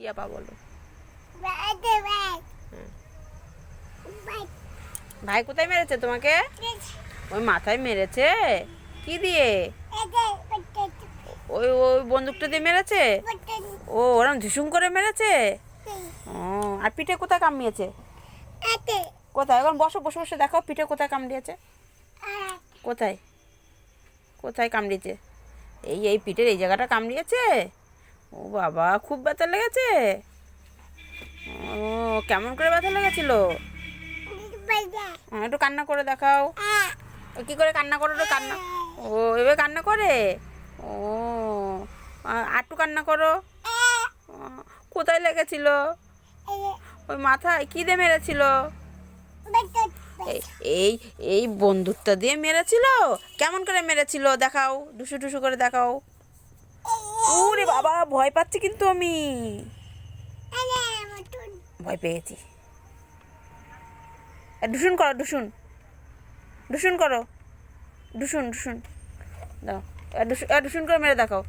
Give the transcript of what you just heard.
ইয়াপা বলো। ভাই কোথায় মেরেছে তোমাকে? ওই মাথায় মেরেছে? কি দিয়ে? ওই ওই বন্দুকটা দিয়ে মেরেছে? ও ওরম ঝুসুম করে মেরেছে? ও আর পিঠে কোথায় কামড়িয়েছে? কোথায়? এখন বসো, বসে বসে দেখো পিঠে কোথায় কামড়িয়েছে। কোথায় কোথায় কামড়িয়েছে? এই এই পিঠের এই জায়গাটা কামড়িয়েছে? ও বাবা, খুব ব্যথা লেগেছে? ও কেমন করে ব্যথা লেগেছিল? একটু কান্না করে দেখাও। কি করে কান্না করো? একটু কান্না। ও এবার কান্না করে? ও আরটু কান্না করো। কোথায় লেগেছিল? ওই মাথায় কি দিয়ে মেরেছিল? এই এই বন্দুকটা দিয়ে মেরেছিল? কেমন করে মেরেছিল দেখাও, ডুসু ডুসু করে দেখাও। ওরে বাবা, ভয় পাচ্ছি কিন্তু আমি। ভয় পেয়েছি। ডুসুন করো, ডুসুন ডুসুন করো, ডুসুন ডুসুন দাও, ডুসুন করে মেরে দেখাও।